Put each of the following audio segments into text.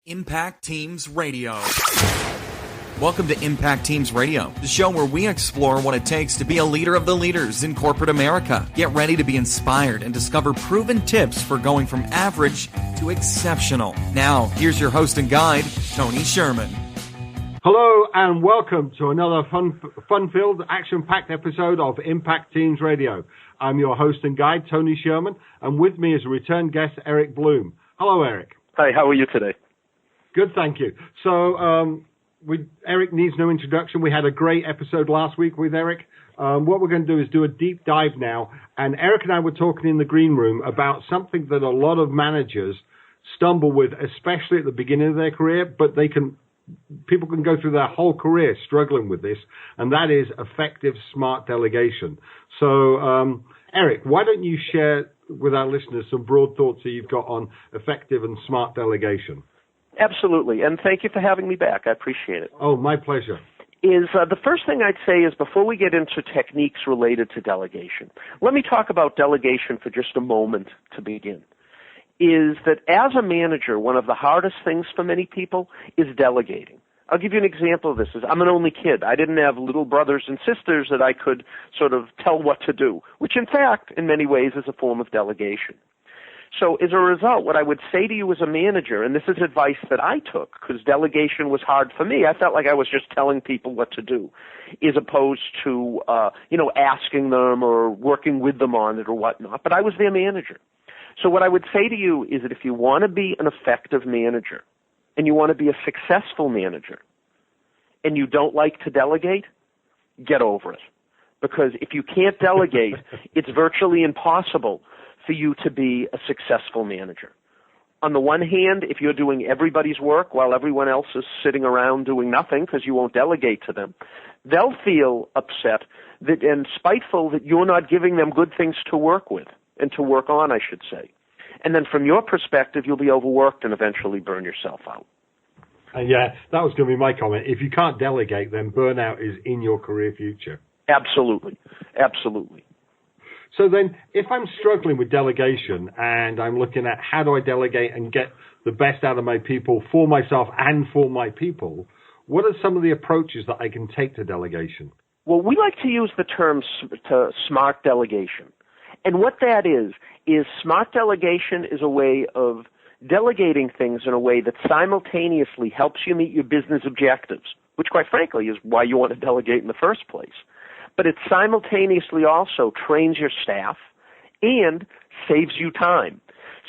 Impact Teams Radio. Welcome to Impact Teams Radio, the show where we explore what it takes to be a leader of the leaders in corporate America. Get ready to be inspired and discover proven tips for going from average to exceptional. Now, here's your host and guide, Tony Sherman. Hello and welcome to another fun-filled, action-packed episode of Impact Teams Radio. I'm your host and guide, Tony Sherman, and with me is a return guest, Eric Bloom. Hello, Eric. Hi, how are you today? Good, thank you. So, Eric needs no introduction. We had a great episode last week with Eric. What we're going to do is do a deep dive now. And Eric and I were talking in the green room about something that a lot of managers stumble with, especially at the beginning of their career, but people can go through their whole career struggling with this, and that is effective, smart delegation. So, Eric, why don't you share with our listeners some broad thoughts that you've got on effective and smart delegation? Absolutely, and thank you for having me back. I appreciate it. Oh, my pleasure. The first thing I'd say is before we get into techniques related to delegation, let me talk about delegation for just a moment to begin. Is that as a manager, one of the hardest things for many people is delegating. I'll give you an example of this. I'm an only kid. I didn't have little brothers and sisters that I could sort of tell what to do, which in fact, in many ways, is a form of delegation. So as a result, what I would say to you as a manager, and this is advice that I took because delegation was hard for me. I felt like I was just telling people what to do as opposed to, asking them or working with them on it or whatnot. But I was their manager. So what I would say to you is that if you want to be an effective manager and you want to be a successful manager and you don't like to delegate, get over it. Because if you can't delegate, it's virtually impossible for you to be a successful manager. On the one hand, if you're doing everybody's work while everyone else is sitting around doing nothing because you won't delegate to them, they'll feel upset and spiteful that you're not giving them good things to work with and to work on, I should say. And then from your perspective, you'll be overworked and eventually burn yourself out. Yeah, that was going to be my comment. If you can't delegate, then burnout is in your career future. Absolutely. Absolutely. So then, if I'm struggling with delegation and I'm looking at how do I delegate and get the best out of my people for myself and for my people, what are some of the approaches that I can take to delegation? Well, we like to use the term smart delegation. And what that is smart delegation is a way of delegating things in a way that simultaneously helps you meet your business objectives, which quite frankly is why you want to delegate in the first place. But it simultaneously also trains your staff and saves you time.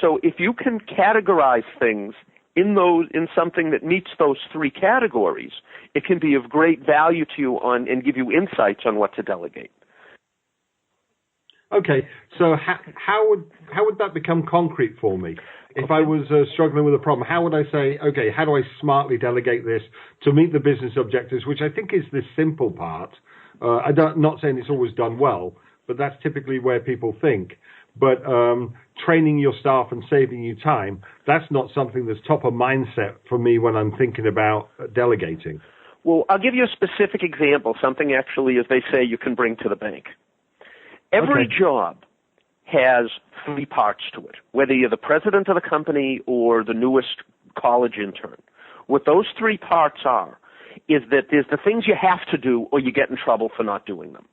So if you can categorize things in something that meets those three categories, it can be of great value to you and give you insights on what to delegate. Okay, so how would that become concrete for me? If I was struggling with a problem, how would I say, okay, how do I smartly delegate this to meet the business objectives, which I think is the simple part. Not saying it's always done well, but that's typically where people think. But training your staff and saving you time, that's not something that's top of mindset for me when I'm thinking about delegating. Well, I'll give you a specific example, something actually, as they say, you can bring to the bank. Every job has three parts to it, whether you're the president of the company or the newest college intern. What those three parts are is that there's the things you have to do or you get in trouble for not doing them.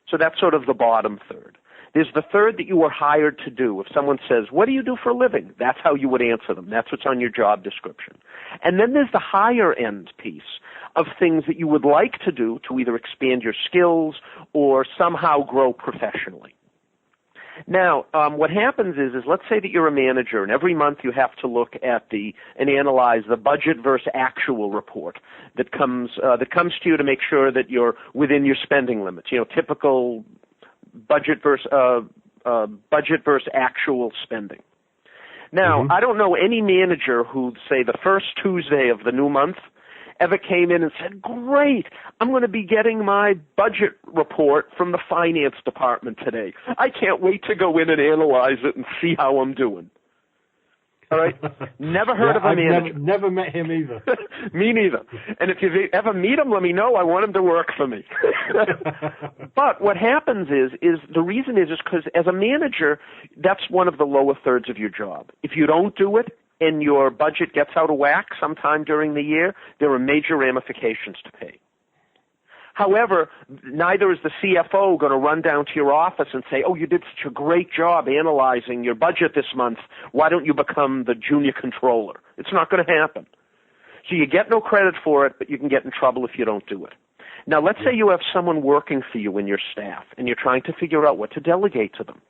So that's sort of the bottom third. There's the third that you were hired to do. If someone says, what do you do for a living? That's how you would answer them. That's what's on your job description. And then there's the higher end piece of things that you would like to do to either expand your skills or somehow grow professionally. Now, what happens is let's say that you're a manager, and every month you have to look at and analyze the budget versus actual report that comes to you to make sure that you're within your spending limits. Typical budget versus actual spending. Now, I don't know any manager who, say, the first Tuesday of the new month ever came in and said, great, I'm going to be getting my budget report from the finance department today. I can't wait to go in and analyze it and see how I'm doing. All right? Never heard of a manager. Never met him either. Me neither. And if you ever meet him, let me know. I want him to work for me. But what happens is the reason is because as a manager, that's one of the lower thirds of your job. If you don't do it, and your budget gets out of whack sometime during the year, there are major ramifications to pay. However, neither is the CFO going to run down to your office and say, oh, you did such a great job analyzing your budget this month. Why don't you become the junior controller? It's not going to happen. So you get no credit for it, but you can get in trouble if you don't do it. Now, let's say you have someone working for you in your staff, and you're trying to figure out what to delegate to them.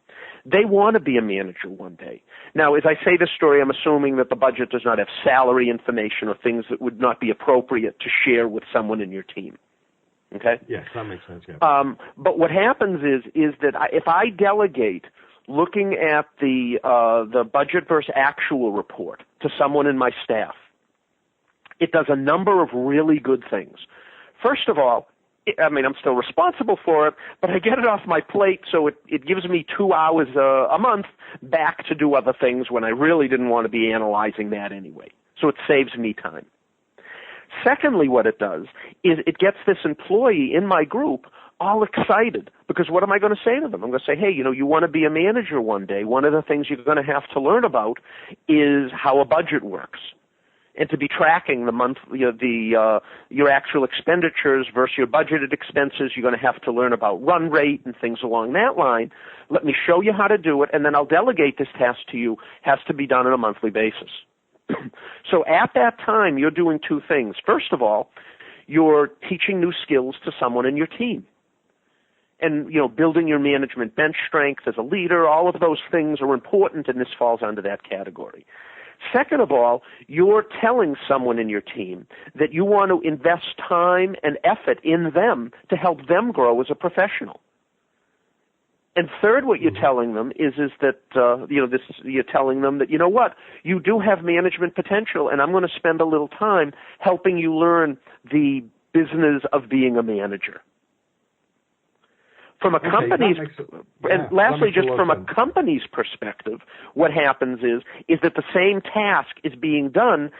They want to be a manager one day. Now, as I say this story, I'm assuming that the budget does not have salary information or things that would not be appropriate to share with someone in your team. Okay? Yes, that makes sense. Yeah. But what happens is that if I delegate looking at the budget versus actual report to someone in my staff, it does a number of really good things. First of all, I'm still responsible for it, but I get it off my plate, so it gives me 2 hours a month back to do other things when I really didn't want to be analyzing that anyway. So it saves me time. Secondly, what it does is it gets this employee in my group all excited, because what am I going to say to them? I'm going to say, hey, you want to be a manager one day. One of the things you're going to have to learn about is how a budget works, and to be tracking the month, your actual expenditures versus your budgeted expenses. You're going to have to learn about run rate and things along that line. Let me show you how to do it, and then I'll delegate this task to you. Has to be done on a monthly basis. So at that time, you're doing two things. First of all, you're teaching new skills to someone in your team. And, building your management bench strength as a leader, all of those things are important, and this falls under that category. Second of all, you're telling someone in your team that you want to invest time and effort in them to help them grow as a professional. And third, what you're telling them is that you're telling them that, you do have management potential, and I'm going to spend a little time helping you learn the business of being a manager. From a company's, and lastly, just from a company's perspective, what happens is that the same task is being done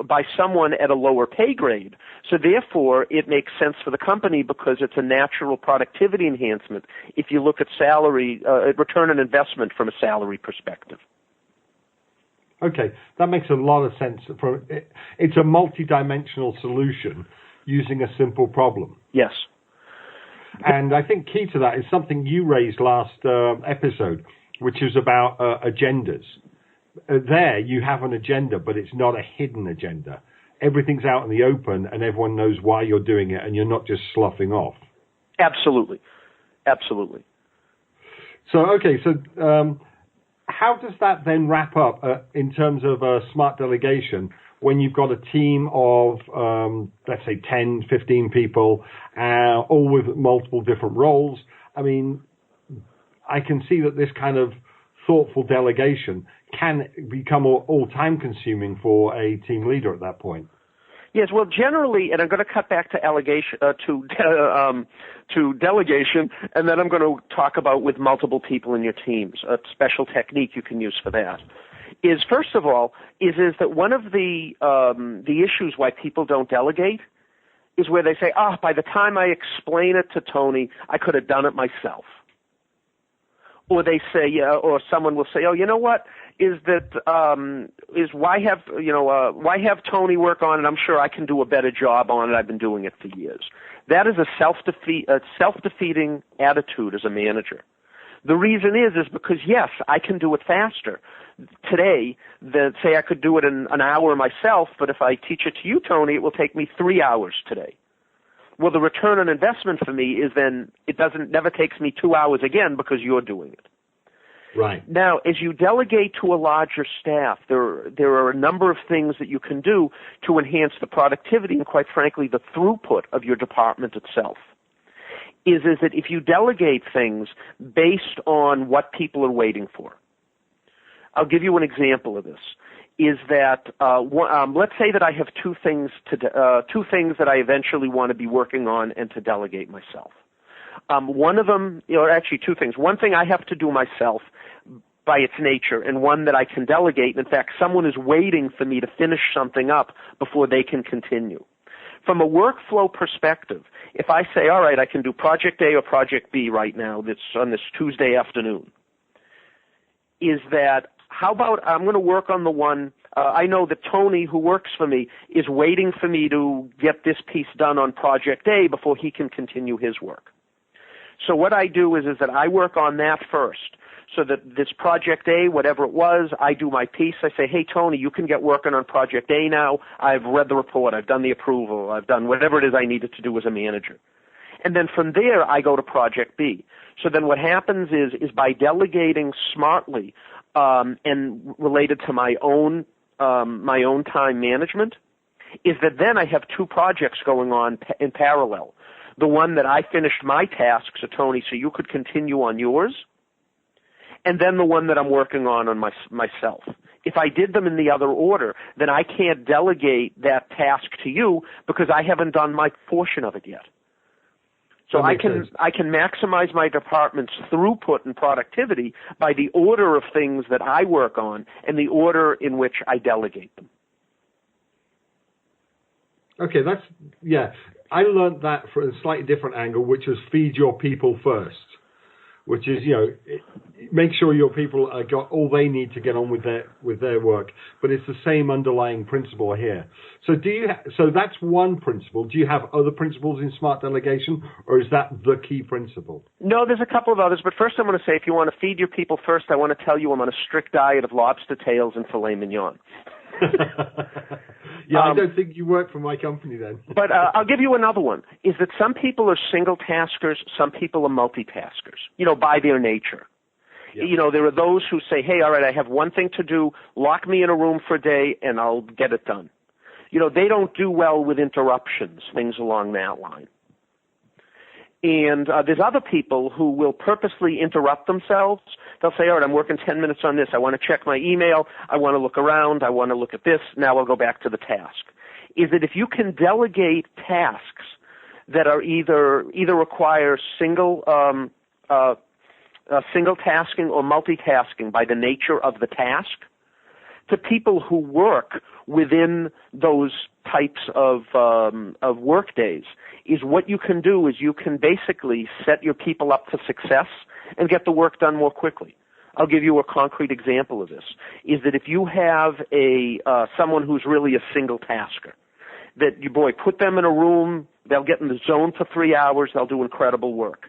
by someone at a lower pay grade. So therefore, it makes sense for the company because it's a natural productivity enhancement if you look at salary, return on investment from a salary perspective. Okay, that makes a lot of sense. It's a multi-dimensional solution using a simple problem. Yes. And I think key to that is something you raised last episode, which is about agendas. There you have an agenda, but it's not a hidden agenda. Everything's out in the open, and everyone knows why you're doing it, and you're not just sloughing off. Absolutely. Absolutely. So, how does that then wrap up in terms of smart delegation when you've got a team of, let's say, 10, 15 people, all with multiple different roles? I mean, I can see that this kind of thoughtful delegation can become all time-consuming for a team leader at that point. Yes, well, generally, and I'm going to cut back to delegation, and then I'm going to talk about with multiple people in your teams, a special technique you can use for that. Is first of all is that one of the issues why people don't delegate is where they say, by the time I explain it to Tony, I could have done it myself. Or they say, or someone will say, you know what? Why have Tony work on it? I'm sure I can do a better job on it. I've been doing it for years. That is a self-defeating attitude as a manager. The reason is because, yes, I can do it faster today than, say, I could do it in an hour myself, but if I teach it to you, Tony, it will take me 3 hours today. Well, the return on investment for me is then it never takes me 2 hours again because you're doing it. Right. Now, as you delegate to a larger staff, there are a number of things that you can do to enhance the productivity and, quite frankly, the throughput of your department itself. Is that if you delegate things based on what people are waiting for. I'll give you an example of this. Is that let's say that I have two things that I eventually want to be working on and to delegate myself. One of them, actually two things. One thing I have to do myself by its nature, and one that I can delegate. In fact, someone is waiting for me to finish something up before they can continue. From a workflow perspective, if I say, all right, I can do Project A or Project B right now, that's on this Tuesday afternoon, is that how about I'm going to work on the one I know that Tony, who works for me, is waiting for me to get this piece done on Project A before he can continue his work. So what I do is that I work on that first. So that this Project A, whatever it was, I do my piece. I say, hey, Tony, you can get working on Project A now. I've read the report. I've done the approval. I've done whatever it is I needed to do as a manager. And then from there, I go to Project B. So then what happens is by delegating smartly and related to my own time management, is that then I have two projects going on in parallel. The one that I finished my tasks, so Tony, so you could continue on yours, and then the one that I'm working on myself. If I did them in the other order, then I can't delegate that task to you because I haven't done my portion of it yet. So I can maximize my department's throughput and productivity by the order of things that I work on and the order in which I delegate them. Okay, I learned that from a slightly different angle, which was feed your people first. Which is, make sure your people got all they need to get on with their work. But it's the same underlying principle here. So so that's one principle. Do you have other principles in smart delegation, or is that the key principle? No, there's a couple of others. But first, I'm going to say, if you want to feed your people first, I want to tell you I'm on a strict diet of lobster tails and filet mignon. I don't think you work for my company then. But I'll give you another one, is that some people are single taskers, some people are multitaskers, by their nature. Yep. There are those who say, hey, all right, I have one thing to do, lock me in a room for a day and I'll get it done. They don't do well with interruptions, things along that line. And there's other people who will purposely interrupt themselves. They'll say, all right, I'm working 10 minutes on this. I want to check my email. I want to look around. I want to look at this. Now I'll go back to the task. Is that if you can delegate tasks that are either require single tasking or multitasking by the nature of the task, to people who work within those types of work days, is what you can do is you can basically set your people up for success and get the work done more quickly. I'll give you a concrete example of this, is that if you have someone who's really a single tasker, that put them in a room, they'll get in the zone for 3 hours, they'll do incredible work.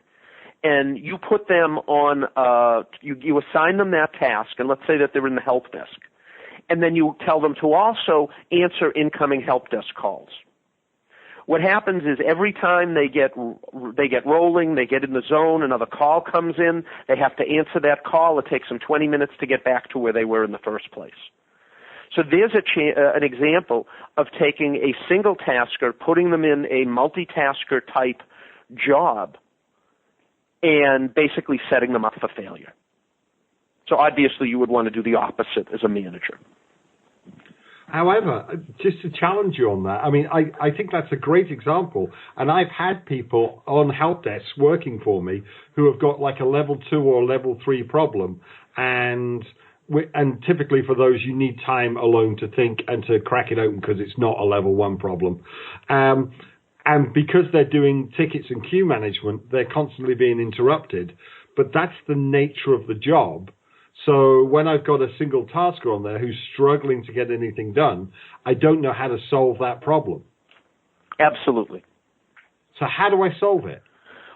And you put them on, you assign them that task, and let's say that they're in the help desk. And then you tell them to also answer incoming help desk calls. What happens is every time they get rolling, they get in the zone, another call comes in, they have to answer that call. It takes them 20 minutes to get back to where they were in the first place. So there's an example of taking a single tasker, putting them in a multitasker type job, and basically setting them up for failure. So obviously you would want to do the opposite as a manager. However, just to challenge you on that, I think that's a great example. And I've had people on help desks working for me who have got like a level 2 or level 3 problem. And typically for those, you need time alone to think and to crack it open because it's not a level 1 problem. And because they're doing tickets and queue management, they're constantly being interrupted. But that's the nature of the job. So when I've got a single tasker on there who's struggling to get anything done, I don't know how to solve that problem. Absolutely. So how do I solve it?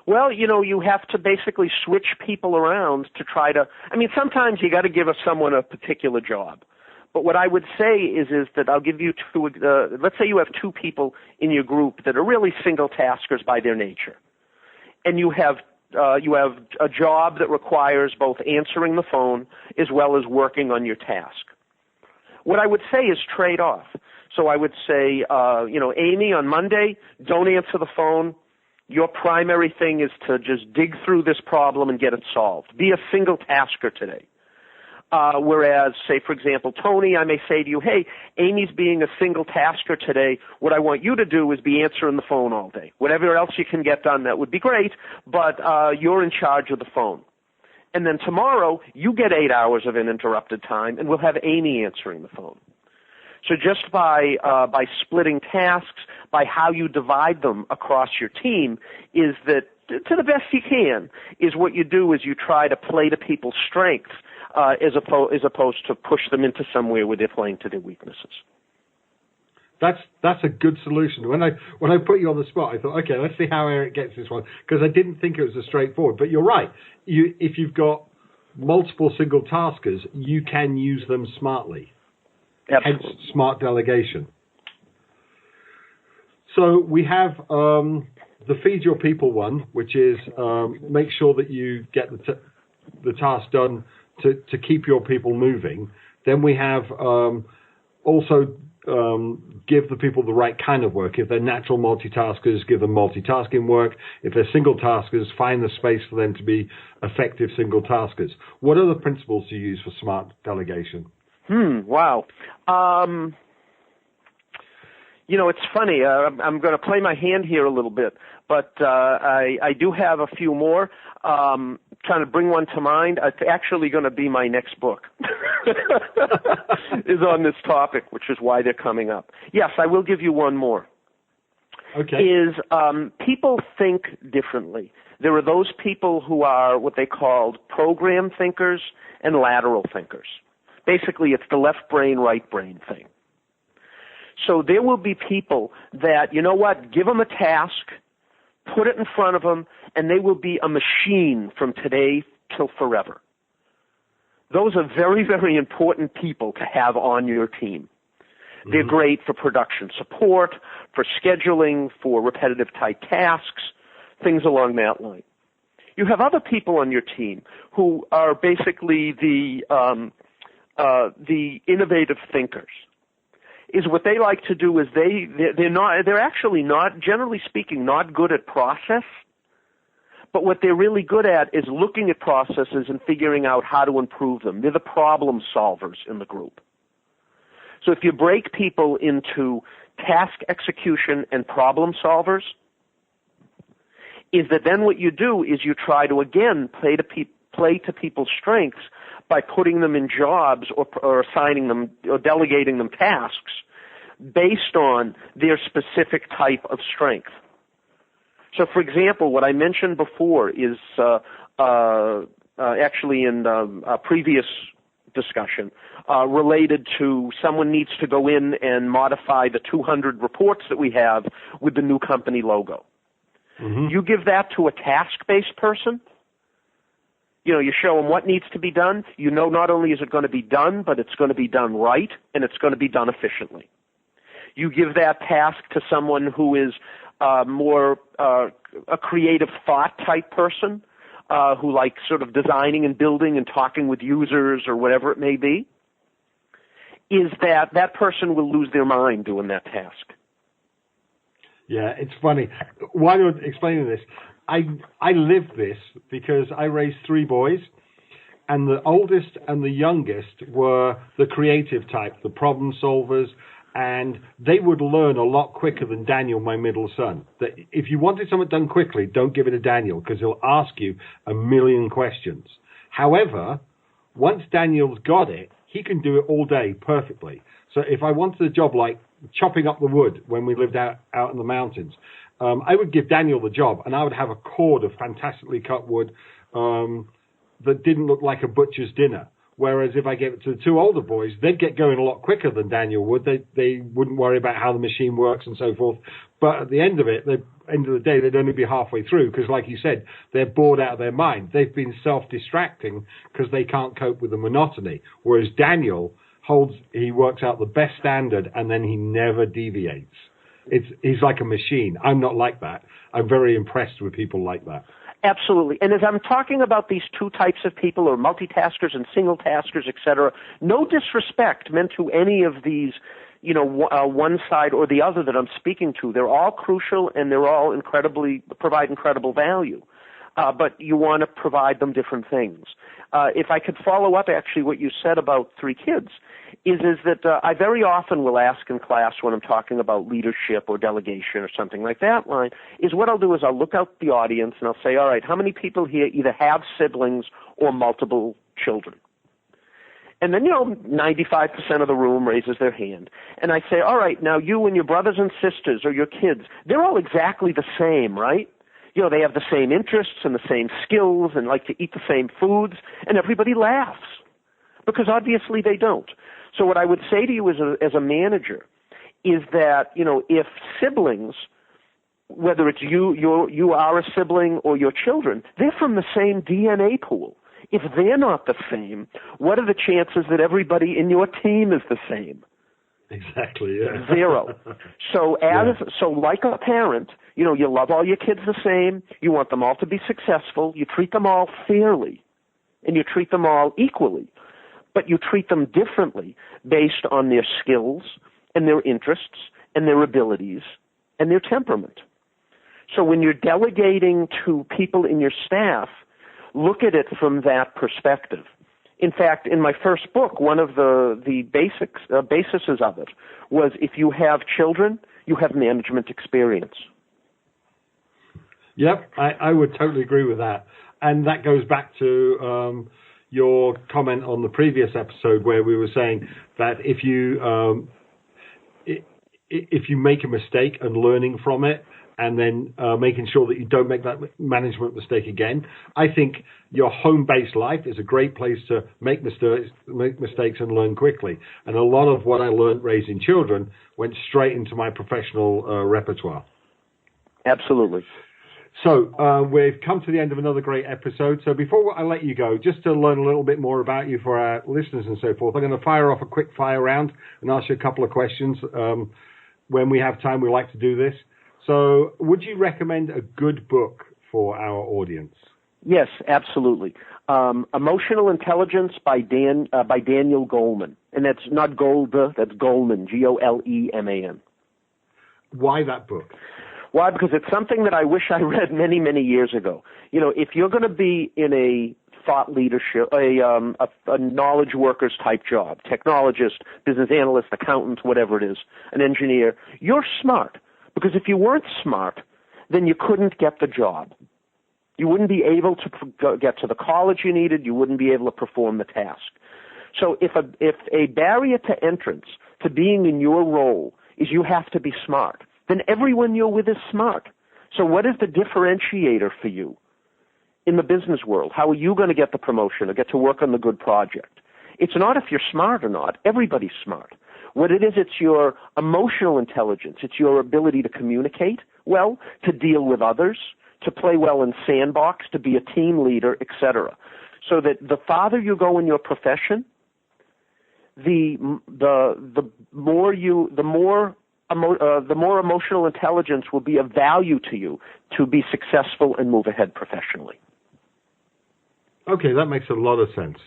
Well, you have to basically switch people around to try to, sometimes you got to give someone a particular job. But what I would say is that I'll give you two, let's say you have two people in your group that are really single taskers by their nature. And you have a job that requires both answering the phone as well as working on your task. What I would say is trade off. So I would say, Amy, on Monday, don't answer the phone. Your primary thing is to just dig through this problem and get it solved. Be a single tasker today. Whereas, say, for example, Tony, I may say to you, hey, Amy's being a single tasker today. What I want you to do is be answering the phone all day. Whatever else you can get done, that would be great, but you're in charge of the phone. And then tomorrow, you get 8 hours of uninterrupted time, and we'll have Amy answering the phone. So just by splitting tasks, by how you divide them across your team, is that, to the best you can, is what you do is you try to play to people's strengths as opposed to push them into somewhere where they're playing to their weaknesses. That's a good solution. When I put you on the spot, I thought, okay, let's see how Eric gets this one, because I didn't think it was a straightforward. But you're right. If you've got multiple single taskers, you can use them smartly. Absolutely. Hence, smart delegation. So we have the feed your people one, which is make sure that you get the task done to keep your people moving. Then we have also give the people the right kind of work. If they're natural multitaskers, give them multitasking work. If they're single taskers, find the space for them to be effective single taskers. What other principles do you use for smart delegation? Wow. It's funny. I'm going to play my hand here a little bit, but I do have a few more. Trying to bring one to mind. It's actually going to be my next book. Is on this topic, which is why they're coming up. Yes, I will give you one more. Okay. People think differently. There are those people who are what they call program thinkers and lateral thinkers. Basically, it's the left brain, right brain thing. So there will be people that, give them a task, put it in front of them, and they will be a machine from today till forever. Those are very, very important people to have on your team. Mm-hmm. They're great for production support, for scheduling, for repetitive type tasks, things along that line. You have other people on your team who are basically the innovative thinkers. Is what they like to do is they're actually not, generally speaking, not good at process, but what they're really good at is looking at processes and figuring out how to improve them. They're the problem solvers in the group. So if you break people into task execution and problem solvers, is that then what you do is you try to, again, play to people's strengths by putting them in jobs or assigning them or delegating them tasks based on their specific type of strength. So, for example, what I mentioned before is actually in a previous discussion related to someone needs to go in and modify the 200 reports that we have with the new company logo. Mm-hmm. You give that to a task-based person. You show them what needs to be done. Not only is it going to be done, but it's going to be done right, and it's going to be done efficiently. You give that task to someone who is more a creative thought type person, who likes sort of designing and building and talking with users or whatever it may be, is that person will lose their mind doing that task. Yeah, it's funny. While you're explaining this, I lived this because I raised 3 boys, and the oldest and the youngest were the creative type, the problem solvers, and they would learn a lot quicker than Daniel, my middle son. That if you wanted something done quickly, don't give it to Daniel, because he'll ask you a million questions. However, once Daniel's got it, he can do it all day perfectly. So if I wanted a job like chopping up the wood when we lived out in the mountains, I would give Daniel the job, and I would have a cord of fantastically cut wood that didn't look like a butcher's dinner. Whereas if I gave it to the 2 older boys, they'd get going a lot quicker than Daniel would. They wouldn't worry about how the machine works and so forth. But at the end of the day, they'd only be halfway through because, like you said, they're bored out of their mind. They've been self-distracting because they can't cope with the monotony. Whereas Daniel he works out the best standard, and then he never deviates. He's like a machine. I'm not like that. I'm very impressed with people like that. Absolutely. And as I'm talking about these 2 types of people, or multitaskers and single taskers, et cetera, no disrespect meant to any of these, one side or the other that I'm speaking to. They're all crucial, and they're all provide incredible value. But you want to provide them different things. If I could follow up, actually, what you said about 3 kids, is that I very often will ask in class when I'm talking about leadership or delegation or something like that line, is what I'll do is I'll look out the audience and I'll say, all right, how many people here either have siblings or multiple children? And then, 95% of the room raises their hand. And I say, all right, now you and your brothers and sisters or your kids, they're all exactly the same, right? They have the same interests and the same skills and like to eat the same foods, and everybody laughs. Because obviously they don't. So what I would say to you as a manager is that, if siblings, whether it's you are a sibling or your children, they're from the same DNA pool. If they're not the same, what are the chances that everybody in your team is the same? Exactly, yeah. Zero. So so like a parent, you love all your kids the same, you want them all to be successful, you treat them all fairly, and you treat them all equally, but you treat them differently based on their skills and their interests and their abilities and their temperament. So when you're delegating to people in your staff, look at it from that perspective. In fact, in my first book, one of the bases of it was if you have children, you have management experience. Yep, I would totally agree with that. And that goes back to your comment on the previous episode where we were saying that if you make a mistake and learning from it, and then making sure that you don't make that management mistake again. I think your home-based life is a great place to make mistakes and learn quickly. And a lot of what I learned raising children went straight into my professional repertoire. Absolutely. So we've come to the end of another great episode. So before I let you go, just to learn a little bit more about you for our listeners and so forth, I'm going to fire off a quick fire round and ask you a couple of questions. When we have time, we like to do this. So would you recommend a good book for our audience? Yes, absolutely. Emotional Intelligence by Daniel Goleman. And that's not Golda, that's Goleman, Goleman. Why that book? Why? Because it's something that I wish I read many, many years ago. If you're going to be in a thought leadership, a knowledge workers type job, technologist, business analyst, accountant, whatever it is, an engineer, you're smart. Because if you weren't smart, then you couldn't get the job. You wouldn't be able to get to the college you needed. You wouldn't be able to perform the task. So if a barrier to entrance to being in your role is you have to be smart, then everyone you're with is smart. So what is the differentiator for you in the business world? How are you going to get the promotion or get to work on the good project? It's not if you're smart or not. Everybody's smart. What it is, it's your emotional intelligence. It's your ability to communicate well, to deal with others, to play well in sandbox, to be a team leader, etc. So that the farther you go in your profession, the more emotional intelligence will be of value to you to be successful and move ahead professionally. Okay, that makes a lot of sense.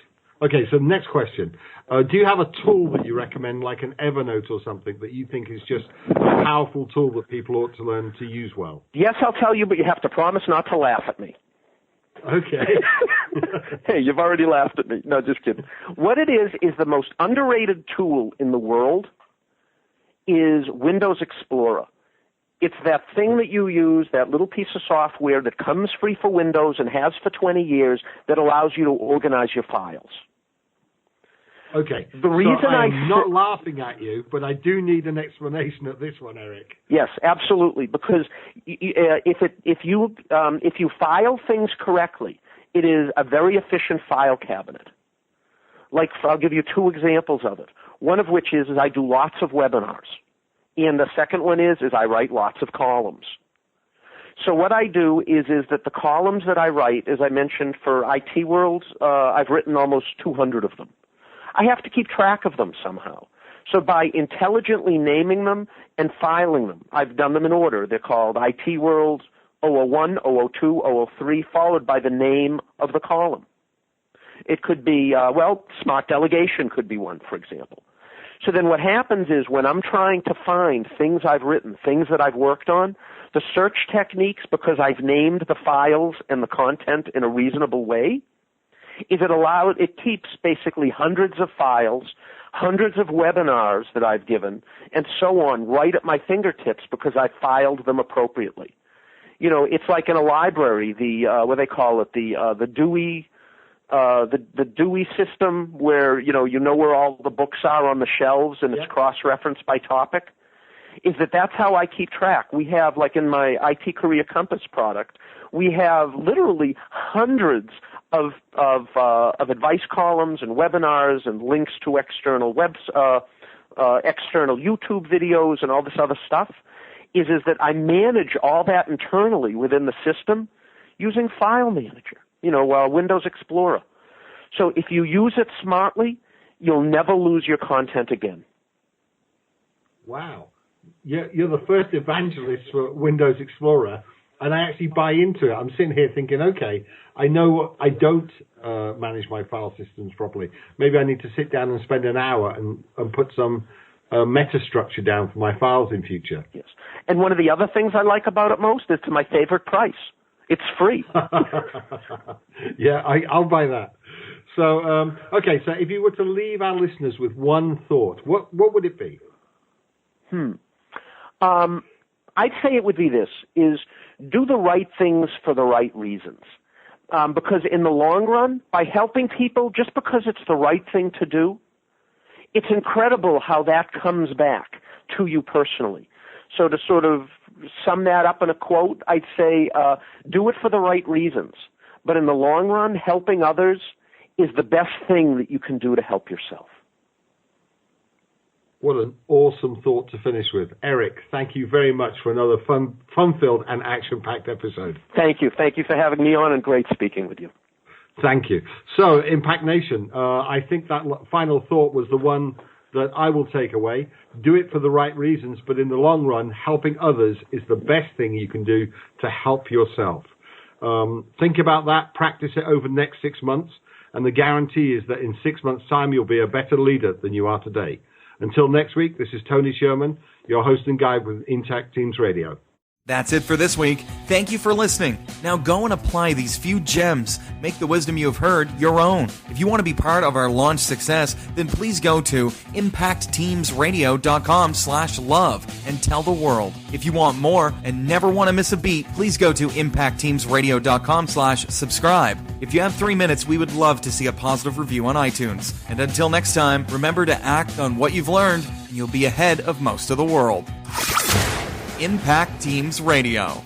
Okay, so next question. Do you have a tool that you recommend, like an Evernote or something, that you think is just a powerful tool that people ought to learn to use well? Yes, I'll tell you, but you have to promise not to laugh at me. Okay. Hey, you've already laughed at me. No, just kidding. What it is the most underrated tool in the world is Windows Explorer. It's that thing that you use, that little piece of software that comes free for Windows and has for 20 years that allows you to organize your files. Okay. The reason I'm not laughing at you, but I do need an explanation of this one, Eric. Yes, absolutely. Because if you file things correctly, it is a very efficient file cabinet. Like, I'll give you two examples of it. One of which is I do lots of webinars. And the second one is I write lots of columns. So what I do is that the columns that I write, as I mentioned, for IT World, I've written almost 200 of them. I have to keep track of them somehow. So by intelligently naming them and filing them, I've done them in order. They're called IT World 001, 002, 003, followed by the name of the column. It could be, Smart Delegation could be one, for example. So then what happens is when I'm trying to find things I've written, things that I've worked on, the search techniques, because I've named the files and the content in a reasonable way, is it keeps basically hundreds of files, hundreds of webinars that I've given, and so on right at my fingertips because I filed them appropriately. It's like in a library, what they call it, the Dewey the Dewey system where you know where all the books are on the shelves and it's cross-referenced by topic. is that that's how I keep track. We have, like in my IT Career Compass product, we have literally hundreds of advice columns and webinars and links to external external YouTube videos and all this other stuff. Is that I manage all that internally within the system using File Manager, Windows Explorer. So if you use it smartly, you'll never lose your content again. Wow. You're the first evangelist for Windows Explorer, and I actually buy into it. I'm sitting here thinking, okay, I know I don't manage my file systems properly. Maybe I need to sit down and spend an hour and put some meta structure down for my files in future. Yes. And one of the other things I like about it most is to my favorite price. It's free. Yeah, I'll buy that. So, okay, so if you were to leave our listeners with one thought, what would it be? I'd say it would be this, is do the right things for the right reasons. Because in the long run, by helping people, just because it's the right thing to do, it's incredible how that comes back to you personally. So to sort of sum that up in a quote, I'd say do it for the right reasons. But in the long run, helping others is the best thing that you can do to help yourself. What an awesome thought to finish with. Eric, thank you very much for another fun-filled and action-packed episode. Thank you. Thank you for having me on, and great speaking with you. Thank you. So, Impact Nation, I think that final thought was the one that I will take away. Do it for the right reasons, but in the long run, helping others is the best thing you can do to help yourself. Think about that, practice it over the next 6 months, and the guarantee is that in 6 months' time, you'll be a better leader than you are today. Until next week, this is Tony Sherman, your host and guide with Impact Teams Radio. That's it for this week. Thank you for listening. Now go and apply these few gems. Make the wisdom you have heard your own. If you want to be part of our launch success, then please go to impactteamsradio.com/love and tell the world. If you want more and never want to miss a beat, please go to impactteamsradio.com/subscribe. If you have 3 minutes, we would love to see a positive review on iTunes. And until next time, remember to act on what you've learned, and you'll be ahead of most of the world. Impact Teams Radio.